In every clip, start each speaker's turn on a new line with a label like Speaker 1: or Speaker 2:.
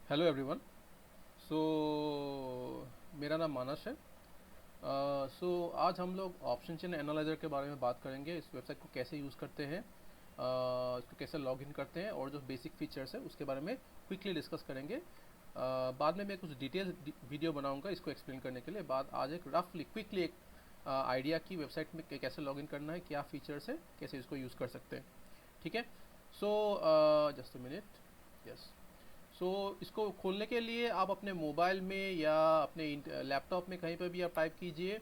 Speaker 1: Hello everyone. सो मेरा नाम मानस है। आज हम लोग ऑप्शन चेन एनालाइजर के बारे में बात करेंगे। इस वेबसाइट को कैसे यूज़ करते हैं, इसको कैसे लॉगिन करते हैं और जो बेसिक फीचर्स है उसके बारे में क्विकली डिस्कस करेंगे। बाद में मैं कुछ डिटेल वीडियो बनाऊंगा इसको एक्सप्लेन करने के लिए। बाद आज एक रफली क्विकली एक आइडिया की वेबसाइट में कैसे लॉगिन करना है, क्या फीचर्स है, कैसे इसको यूज़ कर सकते हैं। ठीक है। So just a minute. Yes. इसको खोलने के लिए आप अपने मोबाइल में या अपने लैपटॉप में कहीं पर भी आप टाइप कीजिए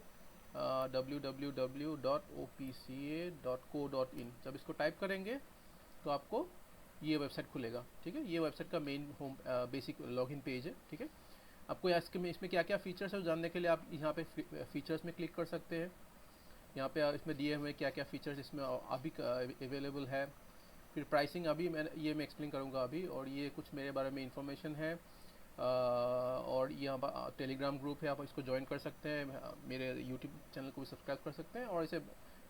Speaker 1: www.opca.co.in। जब इसको टाइप करेंगे तो आपको ये वेबसाइट खुलेगा। ठीक है, ये वेबसाइट का main home basic login page है। ठीक है, आपको इसमें क्या क्या फीचर्स है वो जानने के लिए आप यहाँ पे फीचर्स में क्लिक कर सकते हैं। यहाँ पे इसमें दिए हुए क्या क्या फीचर्स इसमें अभी अवेलेबल है। फिर प्राइसिंग अभी मैं एक्सप्लेन करूँगा अभी। और ये कुछ मेरे बारे में इंफॉर्मेशन है। और यहाँ टेलीग्राम ग्रुप है, आप इसको ज्वाइन कर सकते हैं। मेरे यूट्यूब चैनल को भी सब्सक्राइब कर सकते हैं और इसे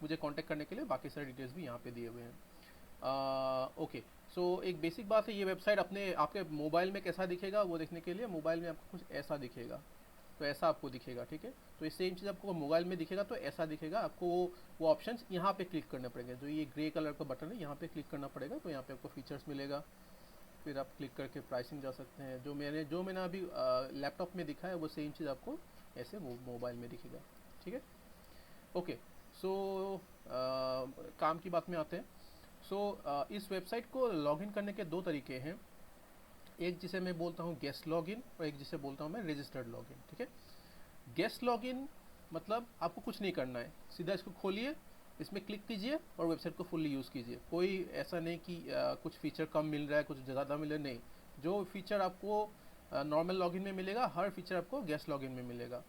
Speaker 1: मुझे कांटेक्ट करने के लिए बाकी सारे डिटेल्स भी यहाँ पे दिए हुए हैं। ओके। एक बेसिक बात है, ये वेबसाइट अपने आपके मोबाइल में कैसा दिखेगा वो देखने के लिए मोबाइल में आपको कुछ ऐसा दिखेगा। तो ऐसा आपको दिखेगा। ठीक है, तो ये सेम चीज़ आपको मोबाइल में दिखेगा तो ऐसा दिखेगा। आपको वो ऑप्शंस यहाँ पे क्लिक करने पड़ेंगे। जो ये ग्रे कलर का बटन है यहाँ पे क्लिक करना पड़ेगा, तो यहाँ पे आपको फीचर्स मिलेगा। फिर आप क्लिक करके प्राइसिंग जा सकते हैं। जो मैंने अभी लैपटॉप में दिखा है वो सेम चीज़ आपको ऐसे मोबाइल में दिखेगा। ठीक है। ओके। सो काम की बात में आते हैं। इस वेबसाइट को लॉगिन करने के दो तरीके हैं। एक जिसे मैं बोलता हूँ गेस्ट लॉगिन और एक जिसे बोलता हूँ मैं रजिस्टर्ड लॉगिन। ठीक है। गेस्ट लॉगिन मतलब आपको कुछ नहीं करना है, सीधा इसको खोलिए, इसमें क्लिक कीजिए और वेबसाइट को फुल्ली यूज़ कीजिए। कोई ऐसा नहीं कि कुछ फीचर कम मिल रहा है, कुछ ज़्यादा मिल रहा है, नहीं। जो फीचर आपको नॉर्मल लॉगिन में मिलेगा, हर फीचर आपको गेस्ट लॉगिन में मिलेगा।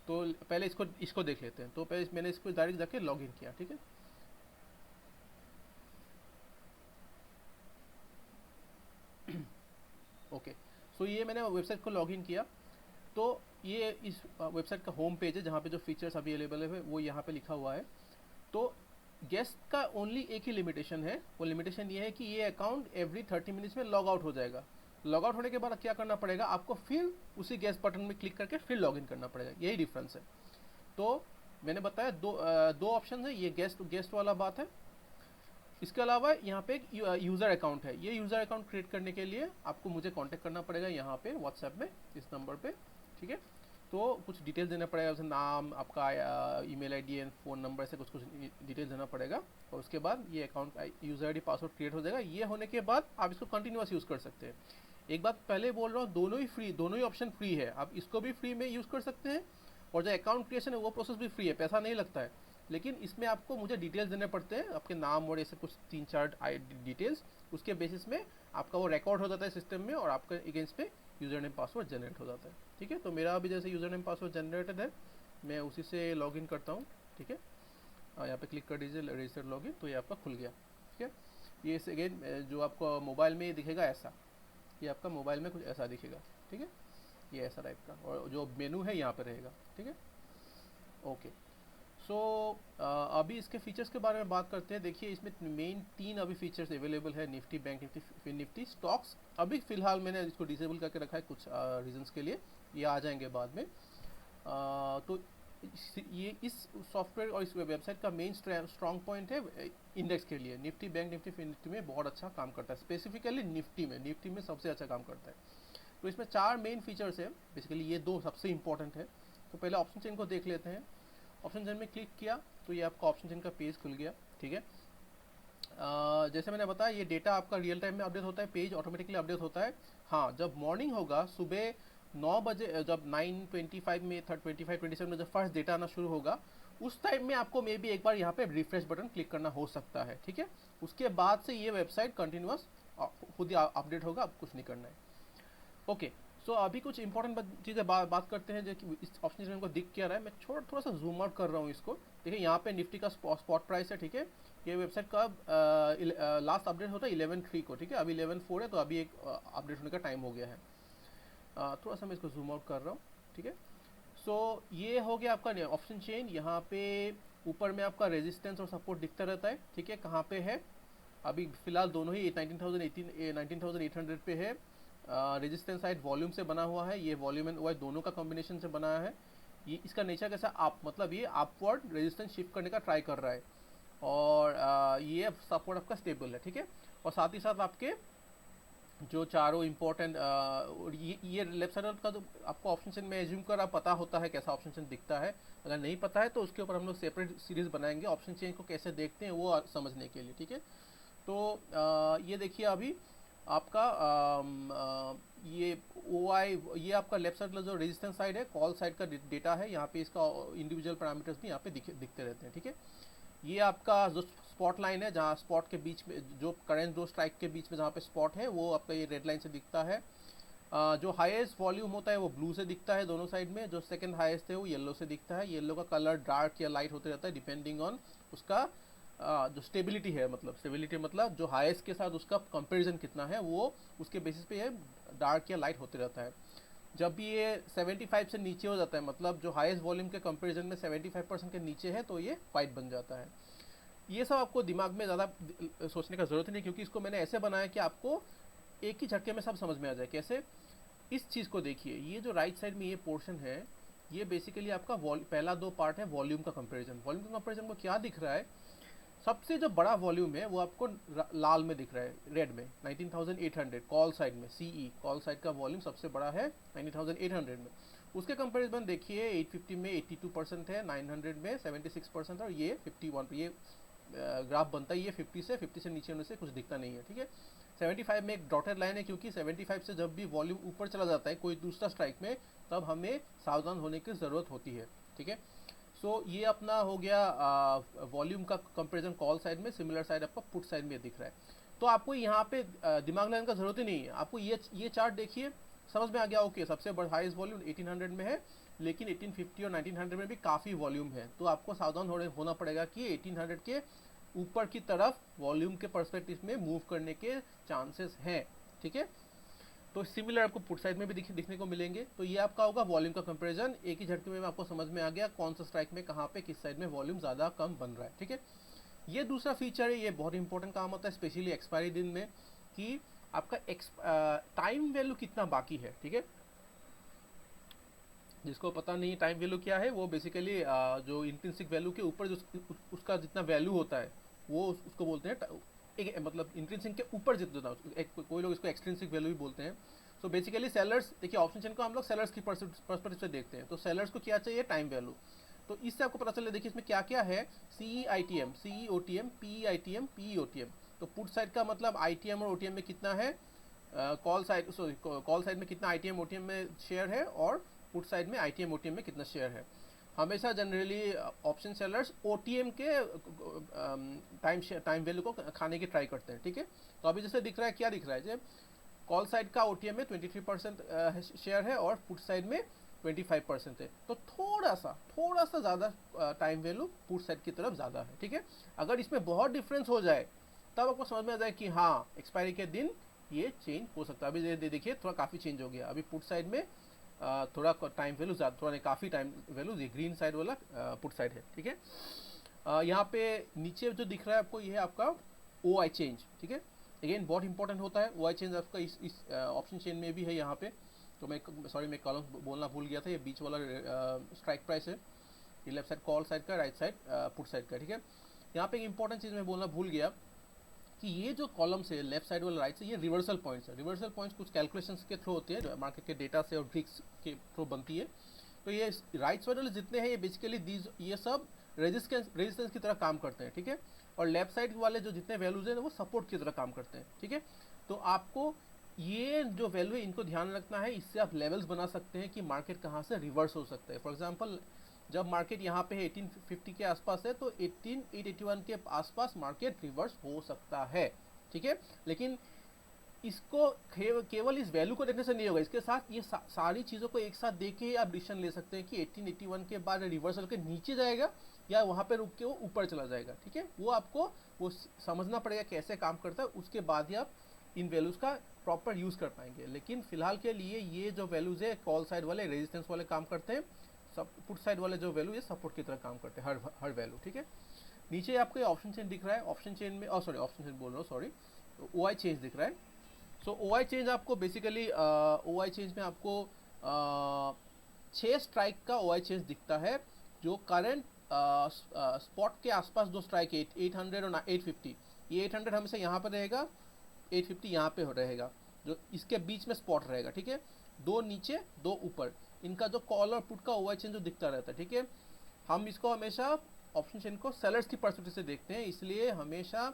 Speaker 1: तो पहले इसको इसको देख लेते हैं। तो पहले मैंने इसको डायरेक्ट जाके लॉगिन किया। ठीक है। ओके। ये मैंने वेबसाइट को लॉगिन किया। तो ये इस वेबसाइट का होम पेज है जहाँ पे जो फीचर्स अभी अवेलेबल है वो यहाँ पे लिखा हुआ है। तो गेस्ट का ओनली एक ही लिमिटेशन है। वो लिमिटेशन ये है कि ये अकाउंट एवरी 30 मिनट्स में लॉग आउट हो जाएगा। लॉग आउट होने के बाद क्या करना पड़ेगा आपको, फिर उसी गेस्ट बटन में क्लिक करके फिर लॉगिन करना पड़ेगा। यही डिफरेंस है। तो मैंने बताया दो ऑप्शन है। ये गेस्ट गेस्ट वाला बात है। इसके अलावा यहाँ पे एक यूज़र अकाउंट है। ये यूज़र अकाउंट क्रिएट करने के लिए आपको मुझे कांटेक्ट करना पड़ेगा यहाँ पे व्हाट्सएप में, इस नंबर पे। ठीक है। तो कुछ डिटेल्स देना पड़ेगा, जैसे नाम, आपका email ID and phone number, से कुछ कुछ डिटेल्स देना पड़ेगा। और उसके बाद ये account user ID password create हो जाएगा। ये होने के बाद आप इसको कंटिन्यूस यूज़ कर सकते हैं। एक बात पहले बोल रहा हूँ, दोनों ही ऑप्शन फ्री है। आप इसको भी फ्री में यूज़ कर सकते हैं और जो अकाउंट क्रिएशन है वो प्रोसेस भी फ्री है, पैसा नहीं लगता है। लेकिन इसमें आपको मुझे डिटेल्स देने पड़ते हैं, आपके नाम और ऐसे कुछ 3-4 डिटेल्स। उसके बेसिस में आपका वो रिकॉर्ड हो जाता है सिस्टम में और आपके अगेंस्ट पे यूज़र नेम पासवर्ड जनरेट हो जाता है। ठीक है। तो मेरा अभी जैसे यूज़र नेम पासवर्ड जनरेटेड है, मैं उसी से लॉगिन करता हूँ। ठीक है। यहाँ पे क्लिक कर दीजिए रजिस्टर लॉगिन, तो ये आपका खुल गया। ठीक है। ये अगेन जो आपको मोबाइल में दिखेगा ऐसा, ये आपका मोबाइल में कुछ ऐसा दिखेगा। ठीक है। ये ऐसा टाइप का, और जो मेनू है यहाँ पे रहेगा। ठीक है। ओके। सो अभी इसके फीचर्स के बारे में बात करते हैं। देखिए इसमें मेन 3 अभी फीचर्स अवेलेबल है, Nifty, bank Nifty, fin Nifty. Stocks अभी फ़िलहाल मैंने इसको डिसेबल करके रखा है कुछ रीजंस के लिए, ये आ जाएंगे बाद में। तो ये इस सॉफ्टवेयर और इस वेबसाइट का मेन स्ट्रॉन्ग पॉइंट है इंडेक्स के लिए। निफ्टी, बैंक निफ्टी, फिन निफ्टी में बहुत अच्छा काम करता है। स्पेसिफिकली निफ्टी में सबसे अच्छा काम करता है। तो इसमें 4 मेन फीचर्स हैं। बेसिकली ये दो सबसे इंपॉर्टेंट है। तो पहले ऑप्शन चेन को देख लेते हैं। ऑप्शन चेन में क्लिक किया तो ये आपका ऑप्शन चेन का पेज खुल गया। ठीक है। जैसे मैंने बताया ये डेटा आपका रियल टाइम में अपडेट होता है, पेज ऑटोमेटिकली अपडेट होता है। हाँ, जब मॉर्निंग होगा सुबह 9 बजे, जब 9:25 में 25-27 में जब फर्स्ट डेटा आना शुरू होगा, उस टाइम में आपको मे बी एक बार यहाँ पे रिफ्रेश बटन क्लिक करना हो सकता है। ठीक है। उसके बाद से ये वेबसाइट कंटिन्यूस खुद ही अपडेट होगा, अब कुछ नहीं करना है। ओके। अभी कुछ इंपॉर्टेंट चीज़ें बात करते हैं जो कि इस ऑप्शन में हमको दिख क्या रहा है। मैं थोड़ा सा जूम आउट कर रहा हूँ इसको। देखिए यहाँ पे निफ्टी का स्पॉट प्राइस है। ठीक है। ये वेबसाइट का लास्ट अपडेट होता है 11/3 को। ठीक है, अभी 11/4 है, तो अभी एक अपडेट होने का टाइम हो गया है। थोड़ा सा मैं इसको जूम आउट कर रहा हूँ। ठीक है। ये हो गया आपका ऑप्शन चेन। यहाँ पे ऊपर में आपका रेजिस्टेंस और सपोर्ट दिखता रहता है। ठीक है, कहाँ पे है अभी फिलहाल दोनों ही 19,800 पे है। रेजिस्टेंस साइड वॉल्यूम से बना हुआ है, ये वॉल्यूम एंड OI दोनों का कॉम्बिनेशन से बना है। ये इसका नेचर कैसा आप मतलब ये अपवर्ड रेजिस्टेंस शिफ्ट करने का ट्राई कर रहा है, और ये सपोर्ट आपका स्टेबल है, ठीक है। और साथ ही साथ आपके जो चारों इंपॉर्टेंट ये लेफ्ट साइड का जो आपको ऑप्शन चेन में एज्यूम कर आप पता होता है कैसा ऑप्शन चेन दिखता है। अगर नहीं पता है तो उसके ऊपर हम लोग सेपरेट सीरीज बनाएंगे ऑप्शन चेन को कैसे देखते हैं वो समझने के लिए, ठीक है। तो ये देखिए अभी आपका ये OI ये आपका लेफ्ट साइड का जो रेजिस्टेंस साइड है, कॉल साइड का डेटा है, यहाँ पे इसका इंडिविजुअल पैरामीटर्स भी यहाँ पे दिखते रहते हैं, ठीक है। ये आपका जो स्पॉट लाइन है, जहाँ स्पॉट के बीच में जो करेंट दो स्ट्राइक के बीच में जहाँ पे स्पॉट है वो आपका ये रेड लाइन से दिखता है। जो हाईएस्ट वॉल्यूम होता है वो ब्लू से दिखता है दोनों साइड में, जो सेकंड हाईएस्ट है वो येलो से दिखता है। येलो का कलर डार्क या लाइट होते रहता है डिपेंडिंग ऑन उसका जो स्टेबिलिटी है, मतलब स्टेबिलिटी मतलब जो हाईएस्ट के साथ उसका कंपैरिजन कितना है वो उसके बेसिस पे ये डार्क या लाइट होते रहता है। जब भी ये 75 से नीचे हो जाता है, मतलब जो हाईएस्ट वॉल्यूम के कंपैरिजन में 75% के नीचे है, तो ये वाइट बन जाता है। ये सब आपको दिमाग में ज़्यादा सोचने का ज़रूरत नहीं, क्योंकि इसको मैंने ऐसे बनाया कि आपको एक ही झटके में सब समझ में आ जाए। कैसे? इस चीज़ को देखिए, ये जो राइट साइड में ये पोर्शन है, ये बेसिकली आपका पहला दो पार्ट है वॉल्यूम का कंपैरिजन। वॉल्यूम का कंपैरिजन को क्या दिख रहा है, सबसे जो बड़ा वॉल्यूम है वो आपको लाल में दिख रहा है, रेड में 19,800 कॉल साइड में, CE कॉल साइड का वॉल्यूम सबसे बड़ा है 19,800 में। उसके कंपैरिजन देखिए 850 में 82% है, 900 में 76% और ये 51, ये ग्राफ बनता है ये 50 से नीचे होने से कुछ दिखता नहीं है, ठीक है। 75 में एक डॉटेड लाइन है, क्योंकि 75 से जब भी वॉल्यूम ऊपर चला जाता है कोई दूसरा स्ट्राइक में, तब हमें सावधान होने की ज़रूरत होती है, ठीक है। सो ये अपना हो गया वॉल्यूम का कंपैरिजन कॉल साइड में। सिमिलर साइड आपका पुट साइड में दिख रहा है। तो आपको यहाँ पे दिमाग लगाने का ज़रूरत ही नहीं है, आपको ये चार्ट देखिए, समझ में आ गया। ओके, सबसे बड़ा हाईएस्ट वॉल्यूम 1800 में है, लेकिन 1850 और 1900 में भी काफ़ी वॉल्यूम है। तो आपको सावधान होना पड़ेगा कि 1800 के ऊपर की तरफ वॉल्यूम के पर्सपेक्टिव में मूव करने के चांसेस हैं, ठीक है। तो सिमिलर आपको पुट साइड में भी दिखने को मिलेंगे। तो ये आपका होगा वॉल्यूम का कंपैरिजन। एक ही झटके में आपको समझ में आ गया कौन सा स्ट्राइक में कहाँ पे किस साइड में वॉल्यूम ज़्यादा कम बन रहा है, ठीक है। ये दूसरा फीचर है, ये बहुत इंपॉर्टेंट काम होता है स्पेशली एक्सपायरी दिन में, कि आपका टाइम वैल्यू कितना बाकी है, ठीक है। जिसको पता नहीं टाइम वैल्यू क्या है, वो बेसिकली जो इंट्रिंसिक वैल्यू के ऊपर जो उसका जितना वैल्यू होता है वो उसको बोलते हैं एक, मतलब इंट्रिंसिक के ऊपर जितना, कोई लोग इसको एक्सट्रिंसिक वैल्यू भी बोलते हैं। सो बेसिकली सेलर्स, देखिए ऑप्शन चेन को हम लोग सेलर्स की पर्सपेक्टिव से देखते हैं। तो सेलर्स को क्या चाहिए, टाइम वैल्यू। तो इससे आपको पता चले, देखिए इसमें क्या क्या है, CE ITM, CE OTM, PE ITM, PE OTM। तो पुट साइड का मतलब ITM और OTM में कितना है, कॉल साइड में कितना ITM OTM में शेयर है, और पुट साइड में ITM OTM में कितना शेयर है। हमेशा जनरली ऑप्शन सेलर्स OTM के टाइम वैल्यू को खाने की ट्राई करते हैं, ठीक है। तो अभी जैसे दिख रहा है, क्या दिख रहा है, जब कॉल साइड का OTM में 23% शेयर है और पुट साइड में 25% है। तो थोड़ा सा ज़्यादा टाइम वैल्यू पुट साइड की तरफ ज़्यादा है, ठीक है। अगर इसमें बहुत डिफरेंस हो जाए तब आपको समझ में आ जाए कि हाँ एक्सपायरी के दिन ये चेंज हो सकता है। अभी देखिए थोड़ा काफ़ी चेंज हो गया। अभी पुट साइड में थोड़ा टाइम वैल्यू ज़्यादा, थोड़ा नहीं काफ़ी टाइम वैल्यू, ये ग्रीन साइड वाला पुट साइड है, ठीक है। यहाँ पे नीचे जो दिख रहा है आपको, ये है आपका OI चेंज, ठीक है। अगेन बहुत इंपॉर्टेंट होता है OI चेंज आपका इस ऑप्शन चेन में भी है यहाँ पे। तो मैं कॉलम बोलना भूल गया था, ये बीच वाला स्ट्राइक प्राइस है, ये लेफ्ट साइड कॉल साइड का, राइट साइड पुट साइड का, ठीक है। यहाँ पे एक इंपॉर्टेंट चीज़ मैं बोलना भूल गया कि ये जो कॉलम से लेफ्ट साइड वाला राइट से, ये रिवर्सल पॉइंट्स है। रिवर्सल पॉइंट्स कुछ कैलकुलेशंस के थ्रू होती है, मार्केट के डेटा से और ट्रिक्स के थ्रू बनती है। तो ये राइट साइड वाले जितने हैं ये बेसिकली ये सब रेजिस्टेंस की तरह काम करते हैं, ठीक है। और लेफ्ट साइड वाले जो जितने वैल्यूज हैं वो सपोर्ट की तरह काम करते हैं, ठीक है। तो आपको ये जो वैल्यू है इनको ध्यान रखना है, इससे आप लेवल्स बना सकते हैं कि मार्केट कहाँ से रिवर्स हो सकता है। फॉर एग्जांपल जब मार्केट यहाँ पे 1850 के आसपास है, तो 881 के आसपास मार्केट रिवर्स हो सकता है, ठीक है। लेकिन इसको केवल इस वैल्यू को देखने से नहीं होगा, इसके साथ ये सारी चीज़ों को एक साथ देख के आप डिसीजन ले सकते हैं कि 1881 के बाद रिवर्सल के नीचे जाएगा या वहाँ पे रुक के वो ऊपर चला जाएगा, ठीक है। वो आपको वो समझना पड़ेगा कैसे काम करता है, उसके बाद ही आप इन वैल्यूज़ का प्रॉपर यूज़ कर पाएंगे। लेकिन फिलहाल के लिए ये जो वैल्यूज़ है कॉल साइड वाले रेजिस्टेंस वाले काम करते हैं, सब पुट साइड वाले जो वैल्यू ये सपोर्ट की तरह काम करते हैं, हर वैल्यू, ठीक है। नीचे आपको ऑप्शन चेन दिख रहा है, ऑप्शन चेन में ऑप्शन चेन बोल रहा हूँ, सॉरी, OI चेंज दिख रहा है। सो OI चेंज आपको बेसिकली OI चेंज में आपको 6 स्ट्राइक का OI चेंज दिखता है, जो करंट स्पॉट के आसपास दो स्ट्राइक है 800 और 850। ये 800 हमेशा यहाँ पर रहेगा, 850 यहाँ पे हो रहेगा, जो इसके बीच में स्पॉट रहेगा, ठीक है। दो नीचे दो ऊपर, इनका जो कॉल और पुट का OI चेंज जो दिखता रहता है, ठीक है। हम इसको हमेशा ऑप्शन चेन को सेलर्स की पर्सपेक्टिव से देखते हैं, इसलिए हमेशा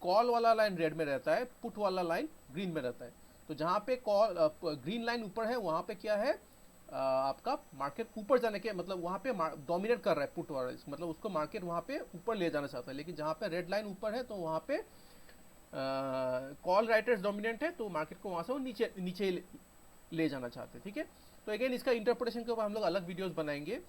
Speaker 1: कॉल वाला लाइन रेड में रहता है, पुट वाला लाइन ग्रीन में रहता है। तो जहाँ पे कॉल ग्रीन लाइन ऊपर है वहाँ पे क्या है, आपका मार्केट ऊपर जाने के मतलब वहाँ पे डोमिनेट कर रहा है पुट वाला, मतलब उसको मार्केट वहाँ पे ऊपर ले जाना चाहता है। लेकिन जहाँ पे रेड लाइन ऊपर है तो वहाँ पे कॉल राइटर्स डोमिनेंट है, तो मार्केट को वहाँ से वो नीचे नीचे ले जाना चाहते हैं, ठीक है। तो अगेन इसका इंटरप्रिटेशन के ऊपर हम लोग अलग वीडियोस बनाएंगे।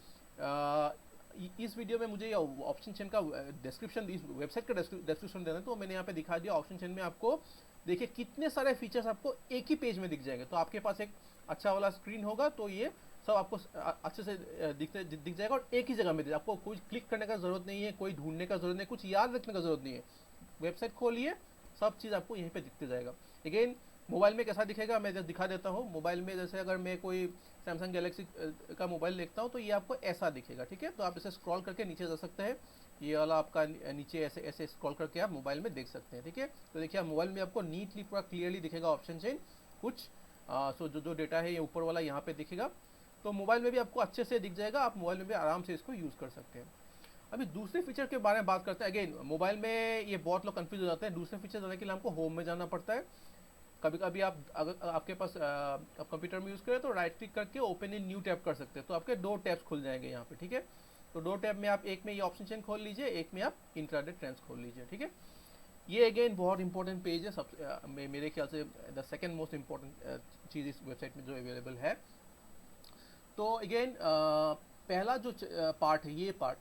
Speaker 1: इस वीडियो में मुझे ऑप्शन चेन का डिस्क्रिप्शन, इस वेबसाइट का डिस्क्रिप्शन देना है, तो मैंने यहाँ पे दिखा दिया। ऑप्शन चेन में आपको देखिए कितने सारे फीचर्स आपको एक ही पेज में दिख जाएंगे। तो आपके पास एक अच्छा वाला स्क्रीन होगा तो ये सब आपको अच्छे से दिख जाएगा और एक ही जगह में आपको कोई क्लिक करने का जरूरत नहीं है, कोई ढूंढने का जरूरत नहीं, कुछ याद रखने का जरूरत नहीं है। वेबसाइट खोलिए, सब चीज़ आपको यहीं पे दिखते जाएगा। अगेन मोबाइल में कैसा दिखेगा मैं जैसे दिखा देता हूँ। मोबाइल में जैसे अगर मैं कोई सैमसंग गैलेक्सी का मोबाइल देखता हूँ तो ये आपको ऐसा दिखेगा, ठीक है। तो आप इसे स्क्रॉल करके नीचे जा सकते हैं, ये वाला आपका नीचे ऐसे ऐसे स्क्रॉल करके आप मोबाइल में देख सकते हैं, ठीक है। तो देखिए मोबाइल में आपको नीटली पूरा क्लियरली दिखेगा ऑप्शन चेन कुछ। सो जो डेटा है ये ऊपर वाला यहाँ पे दिखेगा, तो मोबाइल में भी आपको अच्छे से दिख जाएगा। आप मोबाइल में भी आराम से इसको यूज़ कर सकते हैं। अभी दूसरे फीचर के बारे में बात करते हैं। अगेन मोबाइल में ये बहुत लोग कंफ्यूज हो जाते हैं, दूसरे फीचर जाने के लिए हमको होम में जाना पड़ता है। कभी कभी आप अगर आपके पास आप कंप्यूटर में यूज़ करें तो राइट क्लिक करके ओपन इन न्यू टैब कर सकते हैं, तो आपके दो टैब्स खुल जाएंगे यहाँ पे, ठीक है। तो दो टैब में आप एक में ये ऑप्शन चेन खोल लीजिए, एक में आप इंट्राडे ट्रेंड्स खोल लीजिए, ठीक है। ये अगेन बहुत इंपॉर्टेंट पेज है, सब मेरे ख्याल से द सेकेंड मोस्ट इम्पॉर्टेंट चीज़ इस वेबसाइट में जो अवेलेबल है। तो अगेन पहला जो पार्ट है, ये पार्ट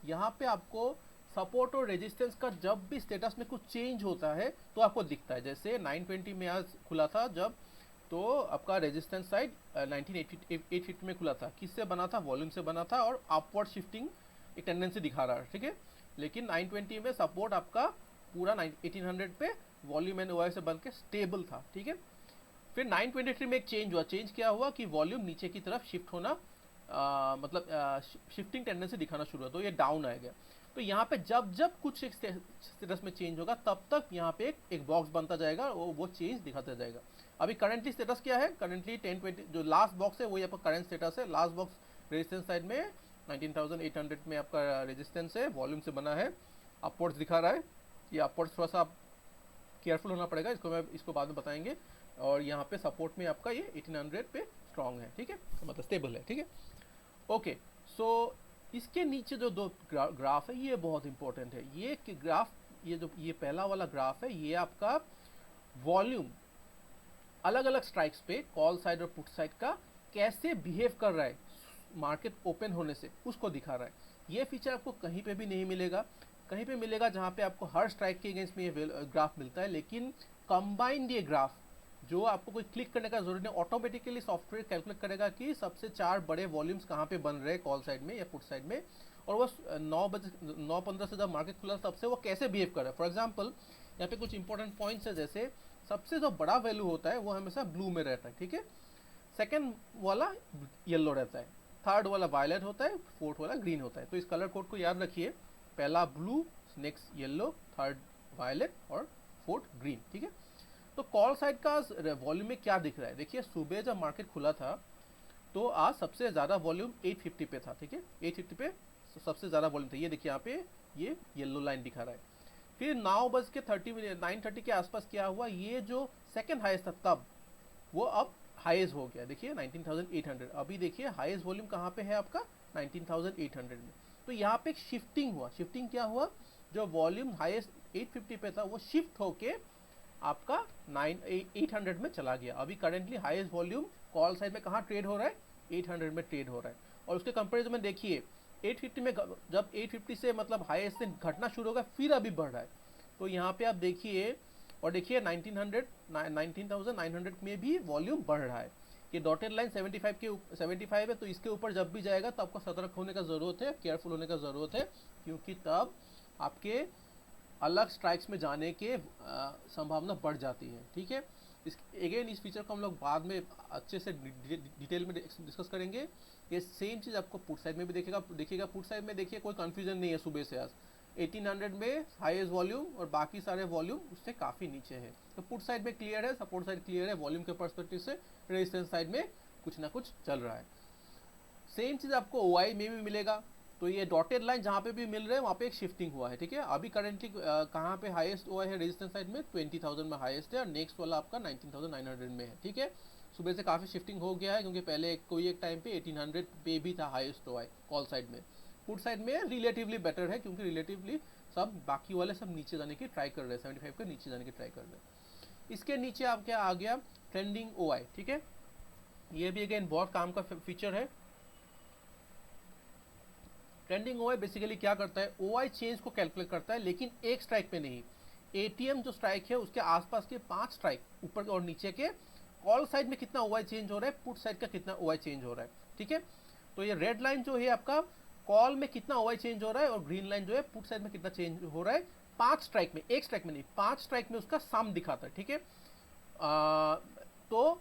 Speaker 1: यहाँ पे आपको सपोर्ट और रेजिस्टेंस का जब भी स्टेटस में कुछ चेंज होता है तो आपको दिखता है। जैसे 920 में आज खुला था जब, तो आपका रेजिस्टेंस साइड 850 में खुला था, किससे बना था, वॉल्यूम से बना था और अपवर्ड शिफ्टिंग एक टेंडेंसी दिखा रहा है, ठीक है। लेकिन 920 में सपोर्ट आपका पूरा 1800 पे वॉल्यूम एंड OI से बन के स्टेबल था, ठीक है। फिर 923 में एक चेंज हुआ। चेंज क्या हुआ कि वॉल्यूम नीचे की तरफ शिफ्ट होना, मतलब शिफ्टिंग टेंडेंसी दिखाना शुरू हुआ, तो ये डाउन आ गया। तो यहाँ पे जब जब कुछ एक स्टेटस में चेंज होगा तब तक यहाँ पे एक बॉक्स बनता जाएगा और वो चेंज दिखाता जाएगा। अभी करंटली स्टेटस क्या है, करंटली 1020 जो लास्ट बॉक्स है वो यहाँ पर करंट स्टेटस है। लास्ट बॉक्स रेजिस्टेंस साइड में 19,800 में आपका रेजिस्टेंस है, वॉल्यूम से बना है, अपवर्ड्स दिखा रहा है। ये अपवर्ड्स थोड़ा सा आप केयरफुल होना पड़ेगा, इसको बाद में बताएंगे। और यहाँ पे सपोर्ट में आपका ये 1800 पे स्ट्रॉन्ग है, ठीक है, मतलब स्टेबल है, ठीक है। ओके, सो इसके नीचे जो दो ग्राफ है ये बहुत इंपॉर्टेंट है। ये ग्राफ, ये पहला वाला ग्राफ है, ये आपका वॉल्यूम अलग अलग स्ट्राइक्स पे कॉल साइड और पुट साइड का कैसे बिहेव कर रहा है मार्केट ओपन होने से, उसको दिखा रहा है। ये फीचर आपको कहीं पे भी नहीं मिलेगा। कहीं पे मिलेगा जहाँ पे आपको हर स्ट्राइक के अगेंस्ट में ये ग्राफ मिलता है, लेकिन कंबाइंड ये ग्राफ जो आपको कोई क्लिक करने का जरूरत नहीं, ऑटोमेटिकली सॉफ्टवेयर कैलकुलेट करेगा कि सबसे 4 बड़े वॉल्यूम्स कहाँ पे बन रहे हैं कॉल साइड में या पुट साइड में, और वो 9:15 से जब मार्केट खुला तब से वो कैसे बिहेव कर रहा है। फॉर एग्जांपल यहाँ पे कुछ इंपॉर्टेंट पॉइंट्स है, जैसे सबसे जो बड़ा वैल्यू होता है वो हमेशा ब्लू में रहता है, ठीक है। सेकेंड वाला येलो रहता है, थर्ड वाला वायलेट होता है, फोर्थ वाला ग्रीन होता है। तो इस कलर कोड को याद रखिए, पहला blue, next yellow, third violet और फोर्थ ग्रीन, ठीक है। तो कॉल साइड का वॉल्यूम में क्या दिख रहा है, देखिए सुबह जब मार्केट खुला था तो आज सबसे ज़्यादा वॉल्यूम 850 पे था, ठीक है। 850 पे सबसे ज़्यादा वॉल्यूम था, ये देखिए यहाँ पे ये येलो लाइन दिखा रहा है। फिर 9:30 के आसपास क्या हुआ, ये जो सेकंड हाईएस्ट था तब वो अब हाईएस्ट हो गया, देखिए 19,800। अभी देखिए हाईएस्ट वॉल्यूम कहाँ पे है आपका 19,800 में। तो यहाँ पे एक शिफ्टिंग हुआ। शिफ्टिंग क्या हुआ, जो वॉल्यूम हाईएस्ट 850 पे था वो शिफ्ट होके आपका 800 में चला गया। अभी currently highest volume call side में कहाँ ट्रेड हो रहा है, 800 में ट्रेड हो रहा है। और उसके कंपेरिजन में देखिए 850 में, जब 850 से मतलब हाईएस्ट से घटना शुरू होगा फिर अभी बढ़ रहा है। तो यहाँ पे आप देखिए, और देखिए 19,900 में भी वॉल्यूम बढ़ रहा है। ये डॉटेड लाइन 75 है, तो इसके ऊपर जब भी जाएगा तो आपको सतर्क होने का ज़रूरत है, केयरफुल होने का ज़रूरत है, क्योंकि तब आपके अलग स्ट्राइक्स में जाने के संभावना बढ़ जाती है। ठीक है, इस फीचर को हम लोग बाद में अच्छे से डिटेल में डिस्कस करेंगे। ये सेम चीज़ आपको पुट साइड में भी देखिएगा पुट साइड में देखिए कोई कंफ्यूजन नहीं है सुबह से आज। 1800 में हाईएस्ट वॉल्यूम और बाकी सारे वॉल्यूम उससे काफ़ी नीचे है। तो पुट साइड में क्लियर है, सपोर्ट साइड क्लियर है, वॉल्यूम के पर्सपेक्टिव से रेजिस्टेंस साइड में कुछ ना कुछ चल रहा है। सेम चीज़ आपको OI में भी मिलेगा। तो ये डॉटेड लाइन जहाँ पे भी मिल रहे हैं वहाँ पे एक शिफ्टिंग हुआ है। ठीक है, अभी करेंटली कहाँ पे हाईएस्ट OI है रेजिस्टेंस साइड में 20,000 में हाईएस्ट है और नेक्स्ट वाला आपका 19,900 में है। ठीक है, सुबह से काफ़ी शिफ्टिंग हो गया है क्योंकि पहले कोई एक टाइम पे 1800 पे भी था हाईएस्ट OI कॉल साइड में। पुट साइड में रिलेटिवली बेटर है क्योंकि रिलेटिवली सब बाकी वाले सब नीचे जाने की ट्राई कर रहे हैं, 75 के नीचे जाने की ट्राई कर रहे हैं। इसके नीचे आप क्या आ गया ट्रेंडिंग OI। ठीक है, ये भी अगेन बहुत काम का फीचर है। ट्रेंडिंग OI बेसिकली क्या करता है, OI चेंज को कैलकुलेट करता है लेकिन एक स्ट्राइक पे नहीं। ATM जो स्ट्राइक है उसके आसपास के 5 स्ट्राइक ऊपर और नीचे के कॉल साइड में कितना OI चेंज हो रहा है, पुट साइड का कितना OI चेंज हो रहा है। ठीक है, तो ये रेड लाइन जो है आपका कॉल में कितना OI चेंज हो रहा है और ग्रीन लाइन जो है पुट साइड में कितना चेंज हो रहा है। 5 स्ट्राइक में, एक स्ट्राइक में नहीं, 5 स्ट्राइक में उसका सम दिखाता है। ठीक है, तो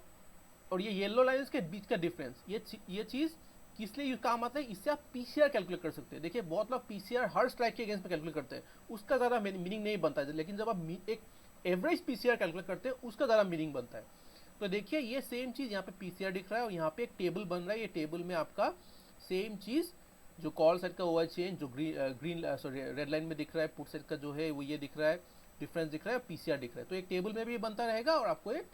Speaker 1: और ये येलो लाइन के बीच का डिफरेंस, ये चीज़ किस लिए काम आता है, इससे आप PCR कैलकुलेट कर सकते हैं। देखिए बहुत लोग PCR हर स्ट्राइक के अगेंस्ट में कैलकुलेट करते हैं, उसका ज़्यादा मीनिंग नहीं बनता है। लेकिन जब आप एक एवरेज PCR कैलकुलेट करते हैं उसका ज़्यादा मीनिंग बनता है। तो देखिए ये सेम चीज़ यहाँ पे PCR दिख रहा है और यहाँ पे एक टेबल बन रहा है। ये टेबल में आपका सेम चीज़ जो कॉल साइड का OI चेंज जो रेड लाइन में दिख रहा है, पुट साइड का जो है वो ये दिख रहा है, डिफरेंस दिख रहा है, PCR दिख रहा है। तो एक टेबल में भी बनता रहेगा और आपको एक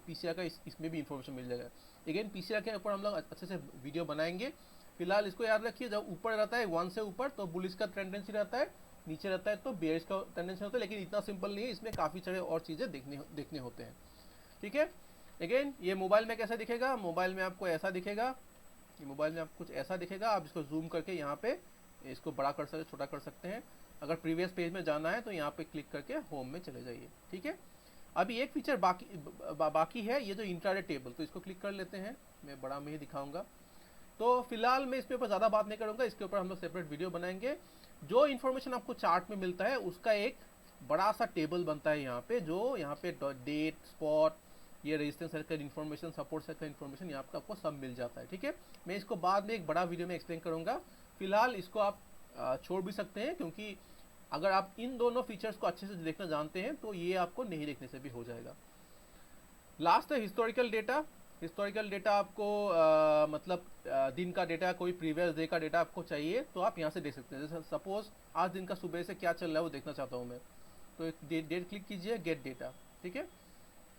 Speaker 1: PCR का इसमें भी इंफॉर्मेशन मिल जाएगा। अगेन PCR के ऊपर हम लोग अच्छे से वीडियो बनाएंगे। फिलहाल इसको याद रखिए, जब ऊपर रहता है 1 से ऊपर तो बुलिश का टेंडेंसी रहता है, नीचे रहता है तो बेयर्स का टेंडेंसी होता है। लेकिन इतना सिंपल नहीं है, इसमें काफ़ी सारे और चीज़ें देखने होते हैं। ठीक है, अगेन ये मोबाइल में कैसा दिखेगा, मोबाइल में आपको ऐसा दिखेगा, ये मोबाइल में आपको कुछ ऐसा दिखेगा। आप इसको जूम करके यहाँ पे इसको बड़ा कर सकते, छोटा कर सकते हैं। अगर प्रीवियस पेज में जाना है तो यहाँ पे क्लिक करके होम में चले जाइए। ठीक है, अभी एक फीचर बाकी है, ये जो इंट्राडे टेबल, तो इसको क्लिक कर लेते हैं। मैं बड़ा में ही दिखाऊंगा। तो फिलहाल मैं इसके ऊपर ज़्यादा बात नहीं करूँगा, इसके ऊपर हम लोग सेपरेट वीडियो बनाएंगे। जो इन्फॉर्मेशन आपको चार्ट में मिलता है उसका एक बड़ा सा टेबल बनता है यहाँ पे, जो यहाँ पे डेट, स्पॉट, ये resistance circle information, support circle information यहाँ पे आपको सब मिल जाता है। ठीक है, मैं इसको बाद में एक बड़ा वीडियो में एक्सप्लेन करूँगा। फिलहाल इसको आप छोड़ भी सकते हैं क्योंकि अगर आप इन दोनों फीचर्स को अच्छे से देखना जानते हैं तो ये आपको नहीं देखने से भी हो जाएगा। लास्ट है हिस्टोरिकल डेटा। हिस्टोरिकल डेटा आपको मतलब दिन का डेटा, कोई प्रीवियस डे का डेटा आपको चाहिए तो आप यहाँ से देख सकते हैं। जैसे सपोज आज दिन का सुबह से क्या चल रहा है वो देखना चाहता हूँ मैं, तो एक डेट क्लिक कीजिए, गेट डेटा। ठीक है,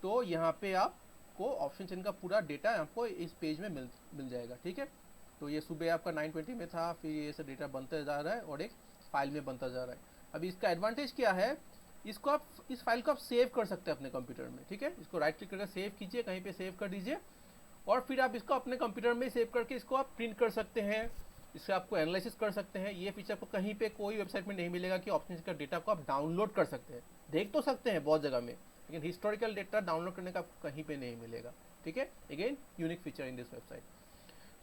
Speaker 1: तो यहाँ पे आपको ऑप्शन चेन का पूरा डेटा आपको इस पेज में मिल जाएगा। ठीक है, तो ये सुबह आपका 9:20 में था, फिर ये सब डेटा बनता जा रहा है और एक फाइल में बनता जा रहा है। अभी इसका एडवांटेज क्या है, इसको आप इस फाइल को आप सेव कर सकते हैं अपने कंप्यूटर में। ठीक है, इसको राइट क्लिक करके सेव कीजिए, कहीं पे सेव कर दीजिए और फिर आप इसको अपने कंप्यूटर में सेव करके इसको आप प्रिंट कर सकते हैं, इससे आपको एनालिसिस कर सकते हैं। ये फीचर आपको कहीं पे कोई वेबसाइट में नहीं मिलेगा कि ऑप्शन का डेटा को आप डाउनलोड कर सकते हैं। देख तो सकते हैं बहुत जगह में, लेकिन हिस्टोरिकल डेटा डाउनलोड करने का आपको कहीं पे नहीं मिलेगा। ठीक है, again unique feature in this website.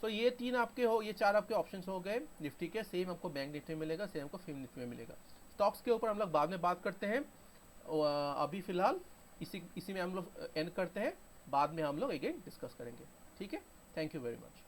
Speaker 1: तो ये 4 आपके ऑप्शंस हो गए निफ्टी के। सेम आपको बैंक निफ्टी में मिलेगा, सेम आपको फिल्म निफ्टी में मिलेगा। स्टॉक्स के ऊपर हम लोग बाद में बात करते हैं, अभी फिलहाल इसी में हम लोग एंड करते हैं, बाद में हम लोग अगेन डिस्कस करेंगे। ठीक है, थैंक यू वेरी मच।